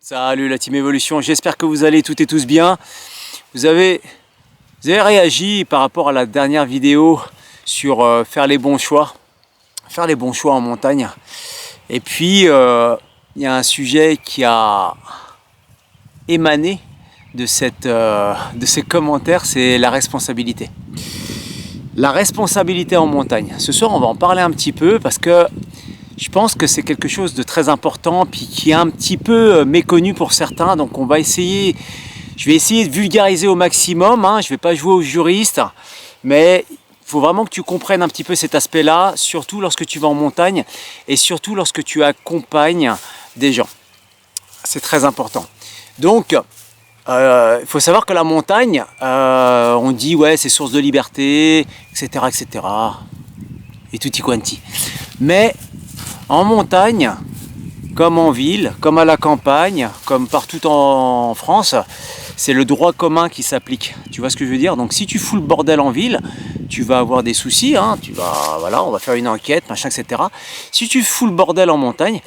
Salut la team Evolution, j'espère que vous allez toutes et tous bien. Vous avez réagi par rapport à la dernière vidéo sur faire les bons choix en montagne. Et puis il y a un sujet qui a émané de ces commentaires, c'est la responsabilité. La responsabilité en montagne. Ce soir on va en parler un petit peu parce que je pense que c'est quelque chose de très important puis qui est un petit peu méconnu pour certains. Donc je vais essayer de vulgariser au maximum, hein. Je ne vais pas jouer au juriste, mais il faut vraiment que tu comprennes un petit peu cet aspect-là, surtout lorsque tu vas en montagne et surtout lorsque tu accompagnes des gens. C'est très important. Donc, il faut savoir que la montagne, on dit ouais c'est source de liberté, etc., etc. et tutti quanti. Mais en montagne, comme en ville, comme à la campagne, comme partout en France, c'est le droit commun qui s'applique. Tu vois ce que je veux dire? Donc si tu fous le bordel en ville, tu vas avoir des soucis, hein, voilà, on va faire une enquête, machin, etc. Si tu fous le bordel en montagne,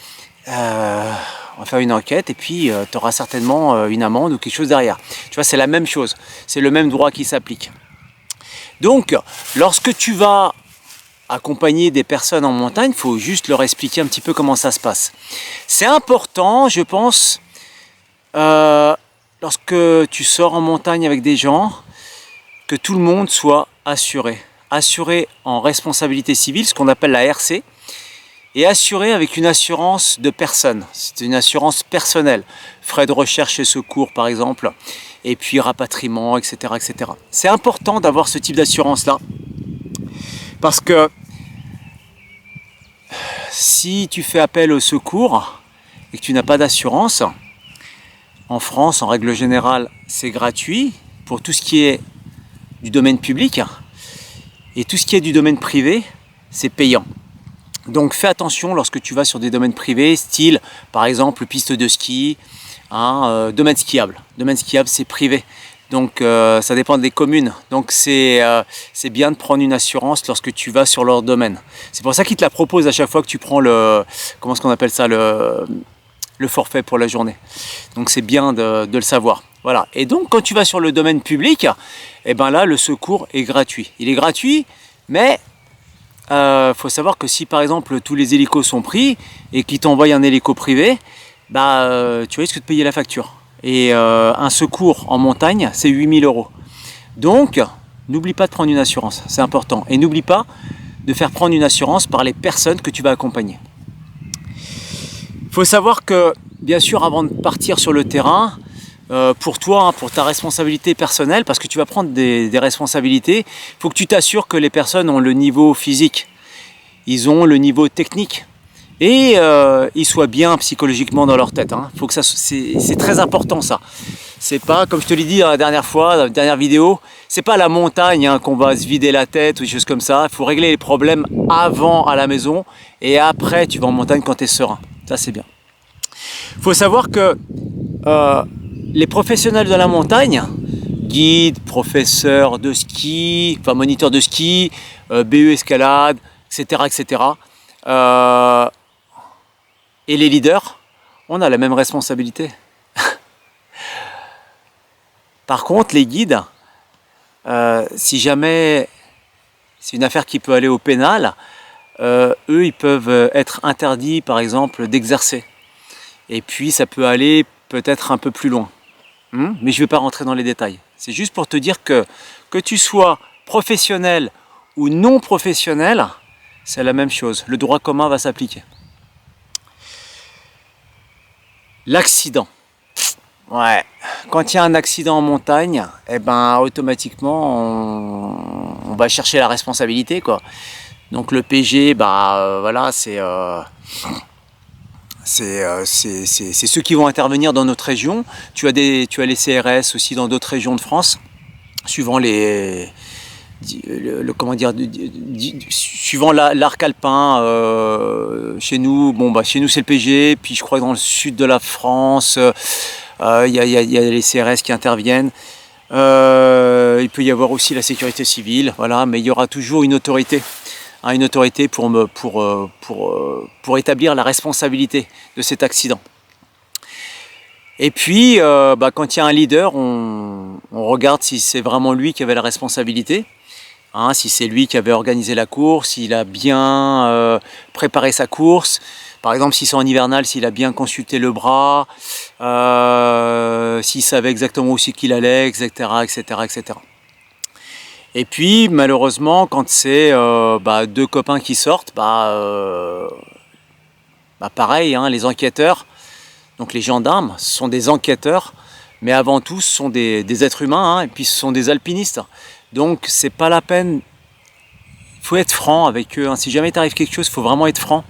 on va faire une enquête et puis tu auras certainement une amende ou quelque chose derrière. Tu vois, c'est la même chose, c'est le même droit qui s'applique. Donc, lorsque tu vas accompagner des personnes en montagne, il faut juste leur expliquer un petit peu comment ça se passe. C'est important, je pense, lorsque tu sors en montagne avec des gens, que tout le monde soit assuré. Assuré en responsabilité civile, ce qu'on appelle la RC, et assuré avec une assurance de personne. C'est une assurance personnelle. Frais de recherche et secours, par exemple, et puis rapatriement, etc., etc. C'est important d'avoir ce type d'assurance-là, parce que si tu fais appel au secours et que tu n'as pas d'assurance, en France, en règle générale, c'est gratuit pour tout ce qui est du domaine public, et tout ce qui est du domaine privé, c'est payant. Donc fais attention lorsque tu vas sur des domaines privés, style par exemple piste de ski, domaine skiable. Domaine skiable, c'est privé. Donc ça dépend des communes. Donc c'est bien de prendre une assurance lorsque tu vas sur leur domaine. C'est pour ça qu'ils te la proposent à chaque fois que tu prends le forfait pour la journée. Donc c'est bien de le savoir. Voilà. Et donc quand tu vas sur le domaine public, eh ben là le secours est gratuit. Il est gratuit, mais faut savoir que si par exemple tous les hélicos sont pris et qu'ils t'envoient un hélico privé, tu risques de payer la facture. Et un secours en montagne, c'est 8 000 €. Donc, n'oublie pas de prendre une assurance, c'est important. Et n'oublie pas de faire prendre une assurance par les personnes que tu vas accompagner. Il faut savoir que, bien sûr, avant de partir sur le terrain, pour toi, pour ta responsabilité personnelle, parce que tu vas prendre des responsabilités, il faut que tu t'assures que les personnes ont le niveau physique, ils ont le niveau technique. Et ils soient bien psychologiquement dans leur tête. Faut que c'est très important ça. C'est pas, comme je te l'ai dit la dernière fois, dans la dernière vidéo, c'est pas à la montagne qu'on va se vider la tête ou des choses comme ça. Il faut régler les problèmes avant à la maison et après tu vas en montagne quand tu es serein. Ça c'est bien. Il faut savoir que les professionnels de la montagne, guides, professeurs de ski, enfin moniteurs de ski, BE escalade, etc., etc., et les leaders, on a la même responsabilité. Par contre, les guides, si jamais c'est une affaire qui peut aller au pénal, eux, ils peuvent être interdits, par exemple, d'exercer. Et puis, ça peut aller peut-être un peu plus loin. Mais je ne vais pas rentrer dans les détails. C'est juste pour te dire que tu sois professionnel ou non professionnel, c'est la même chose. Le droit commun va s'appliquer. L'accident. Ouais. Quand il y a un accident en montagne, eh ben automatiquement on va chercher la responsabilité, quoi. Donc le PG, voilà, c'est ceux qui vont intervenir dans notre région. Tu as les CRS aussi dans d'autres régions de France, suivant suivant l'arc alpin. Chez nous, chez nous c'est le PG, puis je crois que dans le sud de la France, il y a les CRS qui interviennent. Il peut y avoir aussi la sécurité civile, voilà, mais il y aura toujours une autorité. Une autorité pour établir la responsabilité de cet accident. Et puis, quand il y a un leader, on regarde si c'est vraiment lui qui avait la responsabilité. Hein, si c'est lui qui avait organisé la course, s'il a bien préparé sa course. Par exemple, si c'est en hivernal, s'il a bien consulté le bras, s'il savait exactement où c'est qu'il allait, etc., etc., etc. Et puis, malheureusement, quand c'est deux copains qui sortent, pareil, hein, les enquêteurs, donc les gendarmes, ce sont des enquêteurs, mais avant tout, ce sont des êtres humains, hein, et puis ce sont des alpinistes. Donc, c'est pas la peine. Il faut être franc avec eux. Hein. Si jamais t'arrive quelque chose, il faut vraiment être franc.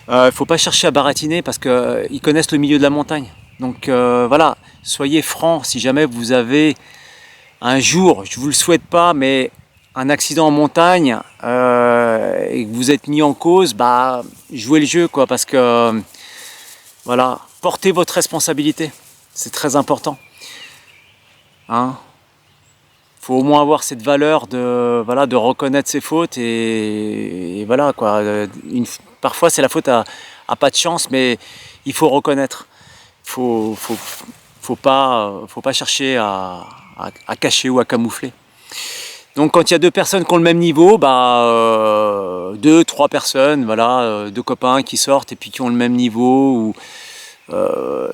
Il faut pas chercher à baratiner parce qu'ils connaissent le milieu de la montagne. Donc voilà, soyez franc. Si jamais vous avez un jour, je vous le souhaite pas, mais un accident en montagne et que vous êtes mis en cause, jouez le jeu, quoi, parce que voilà, portez votre responsabilité. C'est très important. Hein, faut au moins avoir cette valeur de reconnaître ses fautes et voilà quoi. Parfois c'est la faute à pas de chance, mais il faut reconnaître. Faut pas chercher à cacher ou à camoufler. Donc quand il y a deux personnes qui ont le même niveau, deux, trois personnes, voilà, deux copains qui sortent et puis qui ont le même niveau,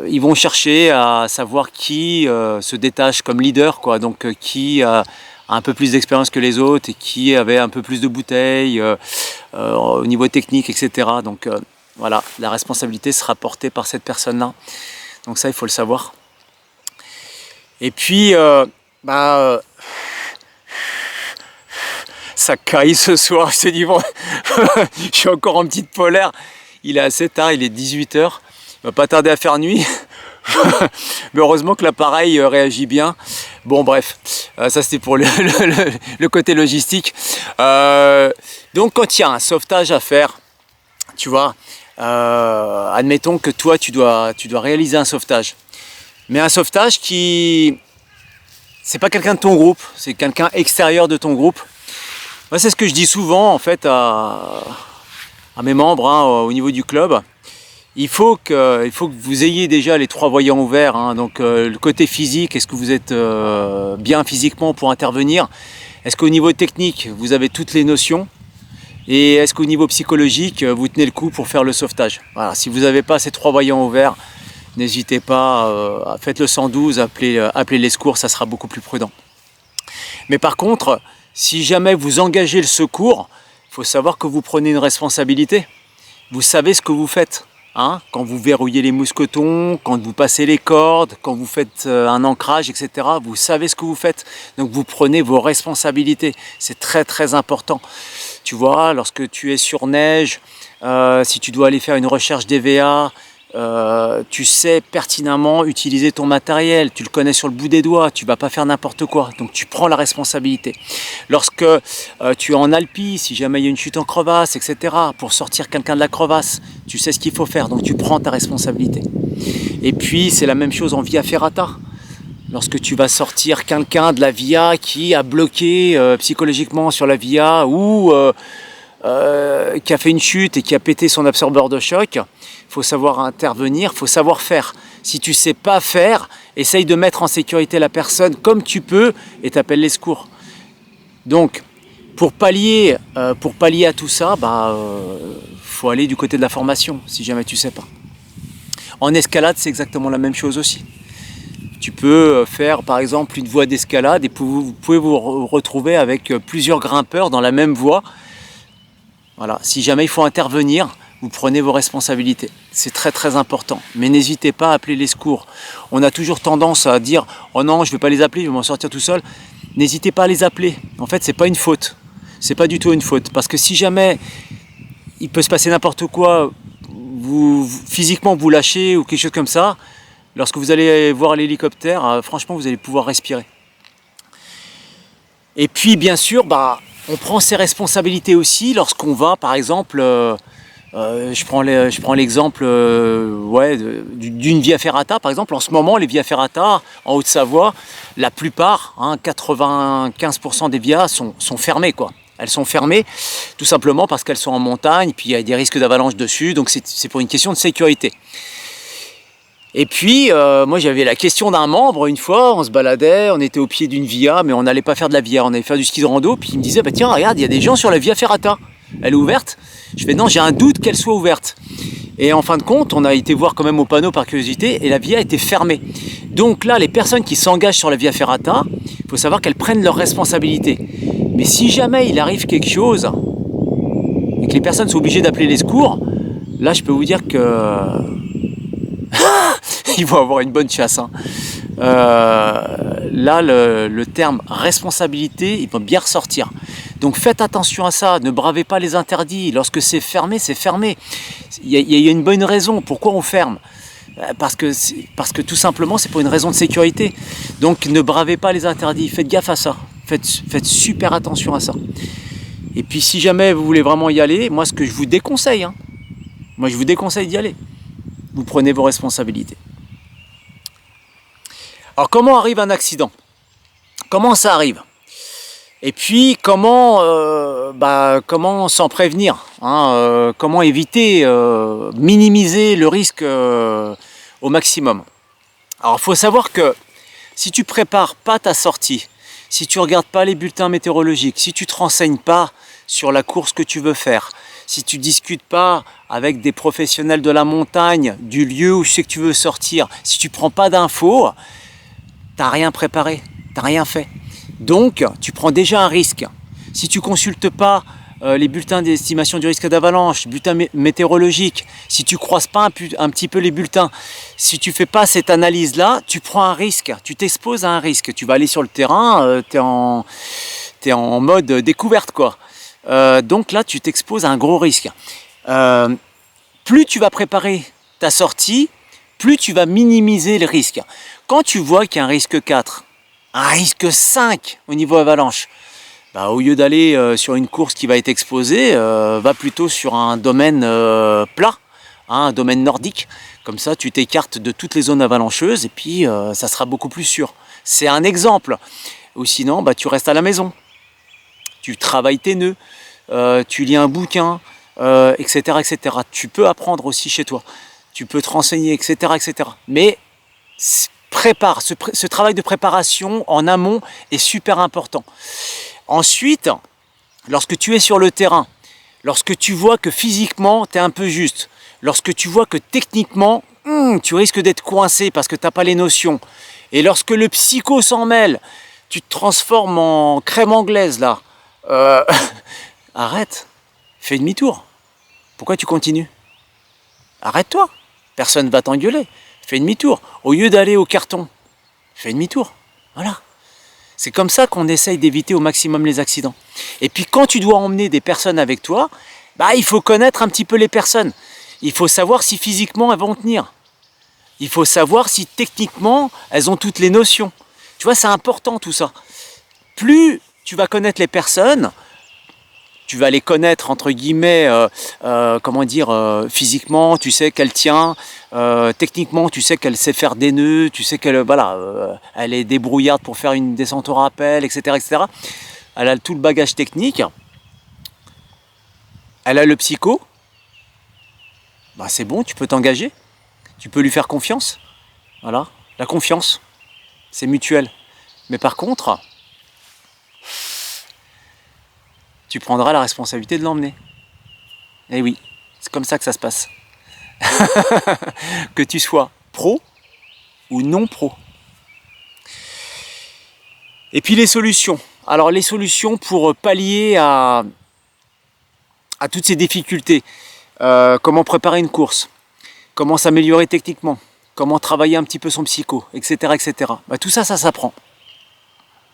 ils vont chercher à savoir qui se détache comme leader, quoi. Donc qui a un peu plus d'expérience que les autres et qui avait un peu plus de bouteilles au niveau technique, etc. Donc voilà, la responsabilité sera portée par cette personne-là. Donc ça, il faut le savoir. Et puis, ça caille ce soir, je te dis, bon, je suis encore en petite polaire. Il est assez tard, il est 18h. Il va pas tarder à faire nuit. Mais heureusement que l'appareil réagit bien. Bon bref, ça c'était pour le côté logistique. Donc quand il y a un sauvetage à faire, tu vois, admettons que toi tu dois réaliser un sauvetage. Mais un sauvetage qui... c'est pas quelqu'un de ton groupe, c'est quelqu'un extérieur de ton groupe. Moi c'est ce que je dis souvent en fait à mes membres, hein, au niveau du club. Il faut que vous ayez déjà les trois voyants ouverts, hein. Donc le côté physique, est-ce que vous êtes bien physiquement pour intervenir? Est-ce qu'au niveau technique, vous avez toutes les notions? Et est-ce qu'au niveau psychologique, vous tenez le coup pour faire le sauvetage? Voilà, si vous n'avez pas ces trois voyants ouverts, n'hésitez pas, faites le 112, appelez les secours, ça sera beaucoup plus prudent. Mais par contre, si jamais vous engagez le secours, il faut savoir que vous prenez une responsabilité. Vous savez ce que vous faites. Hein, quand vous verrouillez les mousquetons, quand vous passez les cordes, quand vous faites un ancrage, etc. Vous savez ce que vous faites. Donc vous prenez vos responsabilités. C'est très très important. Tu vois, lorsque tu es sur neige, si tu dois aller faire une recherche d'EVA, tu sais pertinemment utiliser ton matériel, tu le connais sur le bout des doigts, tu ne vas pas faire n'importe quoi, donc tu prends la responsabilité. Lorsque tu es en Alpi, si jamais il y a une chute en crevasse, etc., pour sortir quelqu'un de la crevasse, tu sais ce qu'il faut faire, donc tu prends ta responsabilité. Et puis c'est la même chose en Via Ferrata. Lorsque tu vas sortir quelqu'un de la Via qui a bloqué psychologiquement sur la Via ou qui a fait une chute et qui a pété son absorbeur de choc, il faut savoir intervenir, il faut savoir faire. Si tu ne sais pas faire, essaye de mettre en sécurité la personne comme tu peux et t'appelles les secours. Donc, pour pallier à tout ça, faut aller du côté de la formation, si jamais tu ne sais pas. En escalade, c'est exactement la même chose aussi. Tu peux faire par exemple une voie d'escalade et vous pouvez vous retrouver avec plusieurs grimpeurs dans la même voie. Voilà. Si jamais il faut intervenir, vous prenez vos responsabilités. C'est très très important. Mais n'hésitez pas à appeler les secours. On a toujours tendance à dire « Oh non, je ne vais pas les appeler, je vais m'en sortir tout seul ». N'hésitez pas à les appeler. En fait, ce n'est pas une faute. Ce n'est pas du tout une faute. Parce que si jamais il peut se passer n'importe quoi, physiquement vous lâchez ou quelque chose comme ça, lorsque vous allez voir l'hélicoptère, franchement, vous allez pouvoir respirer. Et puis, bien sûr, on prend ses responsabilités aussi lorsqu'on va, par exemple, je prends l'exemple d'une Via Ferrata, par exemple. En ce moment, les Via Ferrata, en Haute-Savoie, la plupart, 95% des vias sont fermées, quoi. Elles sont fermées tout simplement parce qu'elles sont en montagne, puis il y a des risques d'avalanche dessus, donc c'est pour une question de sécurité. Et puis, moi j'avais la question d'un membre, une fois, on se baladait, on était au pied d'une via, mais on n'allait pas faire de la via, on allait faire du ski de rando, puis il me disait, bah tiens, regarde, il y a des gens sur la via ferrata, elle est ouverte? Je fais, non, j'ai un doute qu'elle soit ouverte. Et en fin de compte, on a été voir quand même au panneau par curiosité, et la via était fermée. Donc là, les personnes qui s'engagent sur la via ferrata, il faut savoir qu'elles prennent leurs responsabilités. Mais si jamais il arrive quelque chose, et que les personnes sont obligées d'appeler les secours, là je peux vous dire que ils vont avoir une bonne chasse. Hein. Là, le terme responsabilité, il va bien ressortir. Donc faites attention à ça, ne bravez pas les interdits. Lorsque c'est fermé, c'est fermé. Il y a une bonne raison. Pourquoi on ferme ? Parce que tout simplement, c'est pour une raison de sécurité. Donc ne bravez pas les interdits, faites gaffe à ça. Faites super attention à ça. Et puis si jamais vous voulez vraiment y aller, moi ce que je vous déconseille, moi je vous déconseille d'y aller. Vous prenez vos responsabilités. Alors comment arrive un accident? Comment ça arrive? Et puis comment s'en prévenir, comment éviter, minimiser le risque au maximum. Alors il faut savoir que si tu prépares pas ta sortie, si tu regardes pas les bulletins météorologiques, si tu te renseignes pas sur la course que tu veux faire, si tu discutes pas avec des professionnels de la montagne, du lieu où je sais que tu veux sortir, si tu prends pas d'infos, t'as rien préparé, t'as rien fait. Donc tu prends déjà un risque. Si tu consultes pas les bulletins d'estimation du risque d'avalanche, bulletins météorologiques, si tu croises pas un petit peu les bulletins, si tu fais pas cette analyse-là, tu prends un risque, tu t'exposes à un risque. Tu vas aller sur le terrain, t'es en mode découverte, quoi. Donc là, tu t'exposes à un gros risque. Plus tu vas préparer ta sortie, plus tu vas minimiser le risque. Quand tu vois qu'il y a un risque 4, un risque 5 au niveau avalanche, au lieu d'aller sur une course qui va être exposée, va plutôt sur un domaine plat, un domaine nordique. Comme ça, tu t'écartes de toutes les zones avalancheuses et puis ça sera beaucoup plus sûr. C'est un exemple. Ou sinon, tu restes à la maison. Tu travailles tes nœuds, tu lis un bouquin, etc., etc. Tu peux apprendre aussi chez toi. Tu peux te renseigner, etc., etc. Mais prépare, ce travail de préparation en amont est super important. Ensuite, lorsque tu es sur le terrain, lorsque tu vois que physiquement tu es un peu juste, lorsque tu vois que techniquement tu risques d'être coincé parce que tu n'as pas les notions, et lorsque le psycho s'en mêle, tu te transformes en crème anglaise là, arrête, fais demi-tour. Pourquoi tu continues? Arrête-toi, personne ne va t'engueuler, fais demi-tour. Au lieu d'aller au carton, fais demi-tour, voilà. C'est comme ça qu'on essaye d'éviter au maximum les accidents. Et puis quand tu dois emmener des personnes avec toi, il faut connaître un petit peu les personnes. Il faut savoir si physiquement elles vont tenir. Il faut savoir si techniquement elles ont toutes les notions. Tu vois, c'est important tout ça. Plus tu vas connaître les personnes, tu vas les connaître entre guillemets, physiquement, tu sais qu'elle tient, techniquement, tu sais qu'elle sait faire des nœuds, tu sais qu'elle elle est débrouillarde pour faire une descente au rappel, etc., etc. Elle a tout le bagage technique. Elle a le psycho. C'est bon, tu peux t'engager. Tu peux lui faire confiance. Voilà, la confiance, c'est mutuel. Mais par contre, tu prendras la responsabilité de l'emmener. Et oui, c'est comme ça que ça se passe. Que tu sois pro ou non pro. Et puis les solutions. Alors les solutions pour pallier à toutes ces difficultés. Comment préparer une course, comment s'améliorer techniquement, comment travailler un petit peu son psycho, etc., etc. Tout ça, ça s'apprend.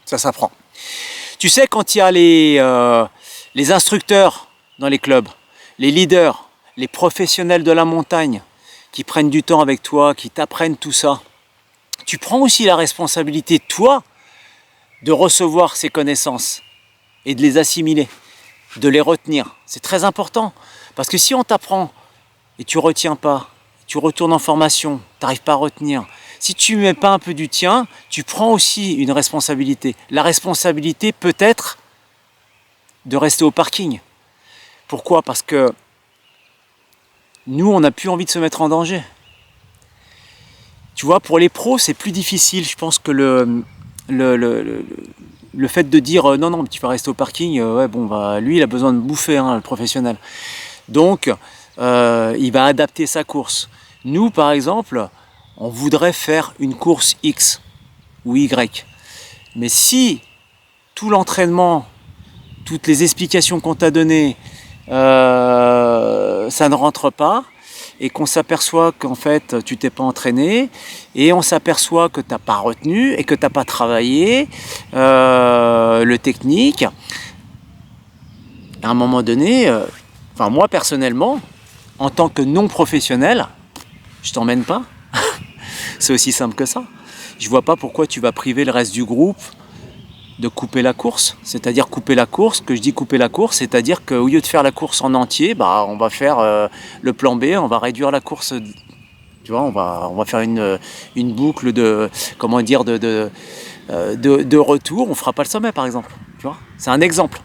Ça s'apprend. Tu sais, quand il y a les instructeurs dans les clubs, les leaders, les professionnels de la montagne qui prennent du temps avec toi, qui t'apprennent tout ça, tu prends aussi la responsabilité, toi, de recevoir ces connaissances et de les assimiler, de les retenir. C'est très important. Parce que si on t'apprend et tu ne retiens pas, tu retournes en formation, tu n'arrives pas à retenir, si tu ne mets pas un peu du tien, tu prends aussi une responsabilité. La responsabilité peut être de rester au parking. Pourquoi? Parce que nous, on n'a plus envie de se mettre en danger. Tu vois, pour les pros, c'est plus difficile. Je pense que le fait de dire non, non, tu vas rester au parking, ouais, bon, bah, lui, il a besoin de bouffer, hein, le professionnel. Donc, il va adapter sa course. Nous, par exemple, on voudrait faire une course X ou Y. Mais si tout l'entraînement, toutes les explications qu'on t'a données, ça ne rentre pas, et qu'on s'aperçoit qu'en fait tu t'es pas entraîné, et on s'aperçoit que tu n'as pas retenu et que tu n'as pas travaillé le technique, à un moment donné, enfin moi personnellement, en tant que non professionnel, je t'emmène pas. C'est aussi simple que ça. Je vois pas pourquoi tu vas priver le reste du groupe de couper la course. C'est-à-dire couper la course, que je dis couper la course, c'est-à-dire qu'au lieu de faire la course en entier, bah, on va faire le plan B, on va réduire la course. Tu vois, on va faire une boucle de, comment dire, de retour. On fera pas le sommet, par exemple. Tu vois, c'est un exemple.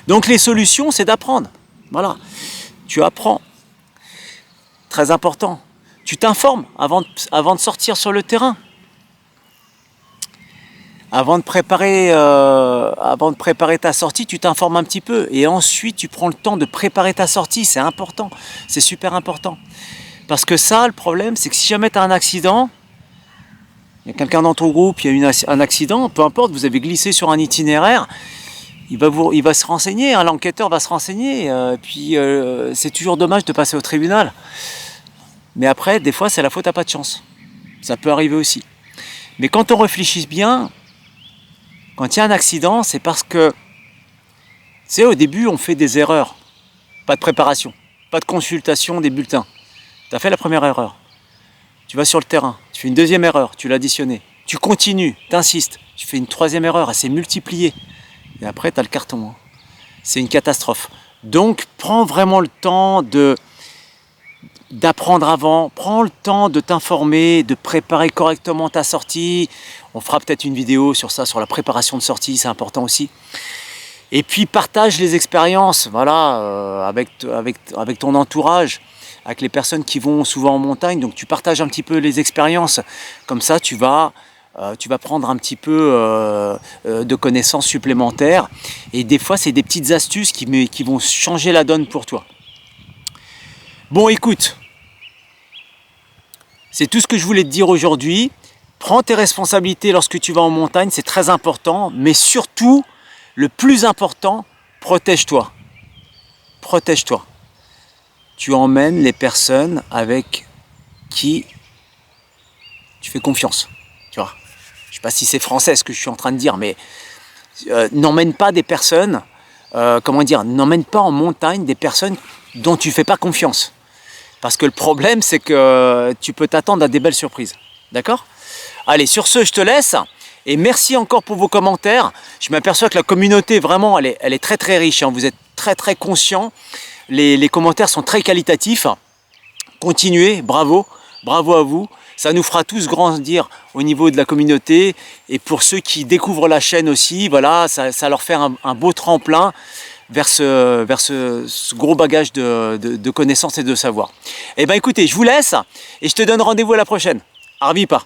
Donc les solutions, c'est d'apprendre. Voilà. Tu apprends. Très important. Tu t'informes avant de sortir sur le terrain. Avant de préparer ta sortie, tu t'informes un petit peu. Et ensuite, tu prends le temps de préparer ta sortie. C'est important. C'est super important. Parce que ça, le problème, c'est que si jamais tu as un accident, il y a quelqu'un dans ton groupe, il y a eu un accident, peu importe, vous avez glissé sur un itinéraire, il va se renseigner, hein, l'enquêteur va se renseigner. Puis c'est toujours dommage de passer au tribunal. Mais après, des fois, c'est la faute à pas de chance. Ça peut arriver aussi. Mais quand on réfléchit bien, quand il y a un accident, c'est parce que, tu sais, au début, on fait des erreurs. Pas de préparation, pas de consultation des bulletins. Tu as fait la première erreur. Tu vas sur le terrain, tu fais une deuxième erreur, tu l'as additionné. Tu continues, tu insistes, tu fais une troisième erreur, elle s'est multipliée. Et après, tu as le carton. Hein. C'est une catastrophe. Donc, prends vraiment le temps d'apprendre avant, prends le temps de t'informer, de préparer correctement ta sortie. On fera peut-être une vidéo sur ça, sur la préparation de sortie, c'est important aussi. Et puis partage les expériences, voilà, avec ton entourage, avec les personnes qui vont souvent en montagne. Donc tu partages un petit peu les expériences, comme ça tu vas prendre un petit peu de connaissances supplémentaires. Et des fois c'est des petites astuces qui vont changer la donne pour toi. Bon, écoute, c'est tout ce que je voulais te dire aujourd'hui. Prends tes responsabilités lorsque tu vas en montagne, c'est très important. Mais surtout, le plus important, protège-toi. Protège-toi. Tu emmènes les personnes avec qui tu fais confiance. Tu vois. Je ne sais pas si c'est français ce que je suis en train de dire, mais n'emmène pas des personnes, n'emmène pas en montagne des personnes dont tu ne fais pas confiance. Parce que le problème, c'est que tu peux t'attendre à des belles surprises. D'accord ? Allez, sur ce, je te laisse. Et merci encore pour vos commentaires. Je m'aperçois que la communauté, vraiment, elle est très très riche. Hein. Vous êtes très très conscients. Les commentaires sont très qualitatifs. Continuez, bravo. Bravo à vous. Ça nous fera tous grandir au niveau de la communauté. Et pour ceux qui découvrent la chaîne aussi, voilà, ça leur fait un beau tremplin vers ce gros bagage de connaissances et de savoir. Eh bien écoutez, je vous laisse et je te donne rendez-vous à la prochaine. Arvipa.